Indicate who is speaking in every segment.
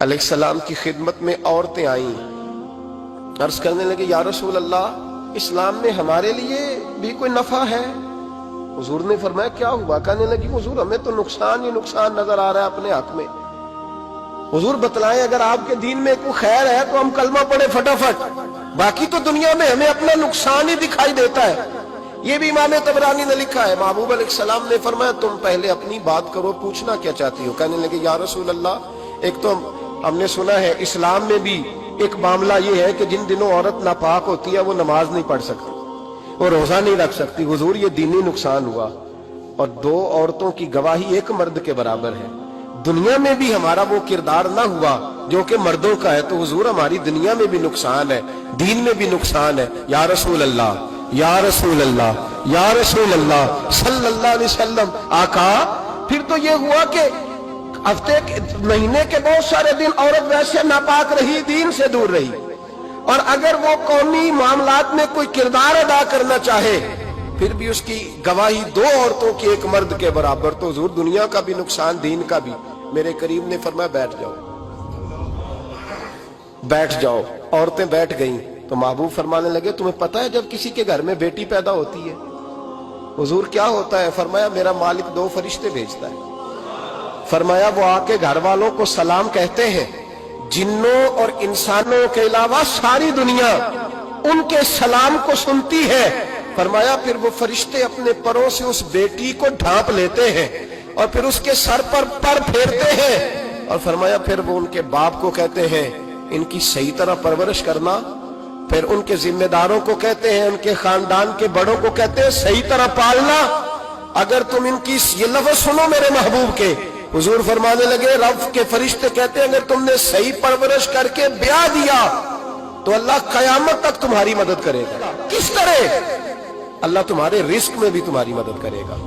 Speaker 1: علیہ السلام کی خدمت میں عورتیں آئیں، عرض کرنے لگے یا رسول اللہ اسلام میں ہمارے لیے بھی کوئی نفع ہے؟ حضور نے فرمایا کیا ہوا؟ کہنے لگی حضور ہمیں تو نقصان ہی نقصان نظر آ رہا ہے اپنے حق میں۔ حضور بتلائیں اگر آپ کے دین میں کوئی خیر ہے تو ہم کلمہ پڑھے فٹافٹ، باقی تو دنیا میں ہمیں اپنا نقصان ہی دکھائی دیتا ہے۔ یہ بھی امام طبرانی نے لکھا ہے۔ محبوب علیہ السلام نے فرمایا تم پہلے اپنی بات کرو، پوچھنا کیا چاہتی ہو؟ کہنے لگے یا رسول اللہ ایک تو ہم نے سنا ہے اسلام میں بھی ایک معاملہ یہ ہے کہ جن دنوں عورت ناپاک ہوتی ہے وہ نماز نہیں پڑھ سکتی، وہ روزہ نہیں رکھ سکتی۔ حضور یہ دینی نقصان ہوا، اور دو عورتوں کی گواہی ایک مرد کے برابر ہے۔ دنیا میں بھی ہمارا وہ کردار نہ ہوا جو کہ مردوں کا ہے تو حضور ہماری دنیا میں بھی نقصان ہے، دین میں بھی نقصان ہے۔ یا رسول اللہ یا رسول اللہ یا رسول اللہ صلی اللہ علیہ وسلم۔ آقا پھر تو یہ ہوا کہ ہفتے مہینے کے بہت سارے دن عورت ویسے ناپاک رہی، دین سے دور رہی، اور اگر وہ قومی معاملات میں کوئی کردار ادا کرنا چاہے پھر بھی اس کی گواہی دو عورتوں کی ایک مرد کے برابر، تو حضور دنیا کا بھی نقصان دین کا بھی۔ میرے کریم نے فرمایا بیٹھ جاؤ بیٹھ جاؤ۔ عورتیں بیٹھ گئیں تو محبوب فرمانے لگے تمہیں پتہ ہے جب کسی کے گھر میں بیٹی پیدا ہوتی ہے حضور کیا ہوتا ہے؟ فرمایا میرا مالک دو فرشتے بھیجتا ہے۔ فرمایا وہ آ کے گھر والوں کو سلام کہتے ہیں، جنوں اور انسانوں کے علاوہ ساری دنیا ان کے سلام کو سنتی ہے۔ فرمایا پھر وہ فرشتے اپنے پروں سے اس بیٹی کو ڈھانپ لیتے ہیں اور پھر اس کے سر پر پر پھیرتے ہیں، اور فرمایا پھر وہ ان کے باپ کو کہتے ہیں ان کی صحیح طرح پرورش کرنا، پھر ان کے ذمہ داروں کو کہتے ہیں، ان کے خاندان کے بڑوں کو کہتے ہیں صحیح طرح پالنا۔ اگر تم ان کی یہ لفظ سنو میرے محبوب کے، حضور فرمانے لگے رب کے فرشتے کہتے ہیں اگر تم نے صحیح پرورش کر کے بیاہ دیا تو اللہ قیامت تک تمہاری مدد کرے گا۔ کس طرح؟ اللہ تمہارے رزق میں بھی تمہاری مدد کرے گا،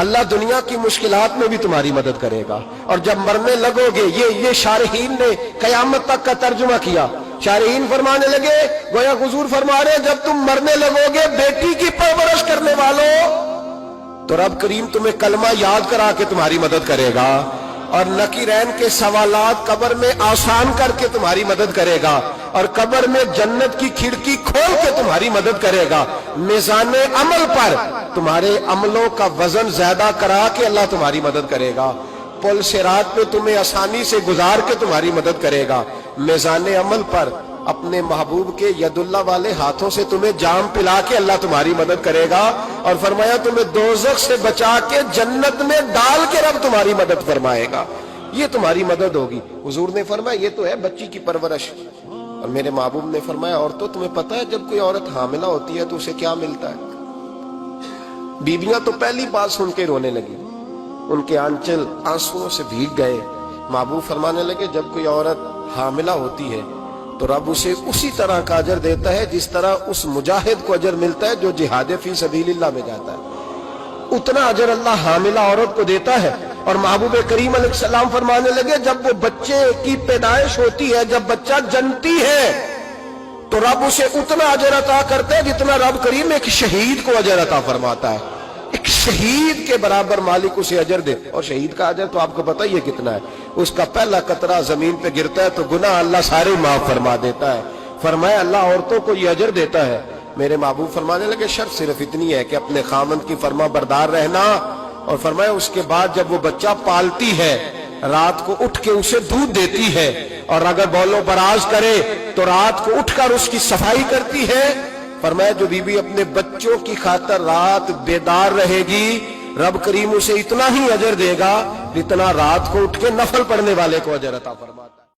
Speaker 1: اللہ دنیا کی مشکلات میں بھی تمہاری مدد کرے گا، اور جب مرنے لگو گے یہ شارحین نے قیامت تک کا ترجمہ کیا۔ شارحین فرمانے لگے گویا حضور فرما رہے جب تم مرنے لگو گے بیٹی کی پرورش کرنے والوں تو رب کریم تمہیں کلمہ یاد کرا کے تمہاری مدد کرے گا، اور نکیرین کے سوالات قبر میں آسان کر کے تمہاری مدد کرے گا، اور قبر میں جنت کی کھڑکی کھول کے تمہاری مدد کرے گا۔ میزان عمل پر تمہارے عملوں کا وزن زیادہ کرا کے اللہ تمہاری مدد کرے گا۔ پل صراط پہ تمہیں آسانی سے گزار کے تمہاری مدد کرے گا۔ میزان عمل پر اپنے محبوب کے ید اللہ والے ہاتھوں سے تمہیں جام پلا کے اللہ تمہاری مدد کرے گا، اور فرمایا تمہیں دوزخ سے بچا کے جنت میں ڈال کے رب تمہاری مدد فرمائے گا۔ یہ تمہاری مدد ہوگی۔ حضور نے فرمایا یہ تو ہے بچی کی پرورش، اور میرے محبوب نے فرمایا اور تو تمہیں پتہ ہے جب کوئی عورت حاملہ ہوتی ہے تو اسے کیا ملتا ہے؟ بیویاں تو پہلی بات سن کے رونے لگی، ان کے آنچل آنسوؤں سے بھیگ گئے۔ محبوب فرمانے لگے جب کوئی عورت حاملہ ہوتی ہے تو رب اسے اسی طرح کا اجر دیتا ہے جس طرح اس مجاہد کو اجر ملتا ہے جو جہاد فی سبیل اللہ میں جاتا ہے، اتنا اجر اللہ حاملہ عورت کو دیتا ہے۔ اور محبوب کریم علیہ السلام فرمانے لگے جب وہ بچے کی پیدائش ہوتی ہے، جب بچہ جنتی ہے تو رب اسے اتنا اجر عطا کرتا ہے جتنا رب کریم ایک شہید کو اجر عطا فرماتا ہے۔ ایک شہید کے برابر مالک اسے اجر دے، اور شہید کا اجر تو آپ کو پتہ ہی ہے کتنا ہے، اس کا پہلا قطرہ زمین پہ گرتا ہے تو گناہ اللہ سارے معاف فرما دیتا ہے۔ فرمایا اللہ عورتوں کو یہ اجر دیتا ہے۔ میرے محبوب فرمانے لگے شرط صرف اتنی ہے کہ اپنے خامند کی فرما بردار رہنا، اور فرمایا اس کے بعد جب وہ بچہ پالتی ہے رات کو اٹھ کے اسے دودھ دیتی ہے، اور اگر بول و براز کرے تو رات کو اٹھ کر اس کی صفائی کرتی ہے۔ فرمایا جو بیوی اپنے بچوں کی خاطر رات بیدار رہے گی رب کریم اسے اتنا ہی اجر دے گا جتنا رات کو اٹھ کے نفل پڑھنے والے کو اجر عطا فرماتا ہے۔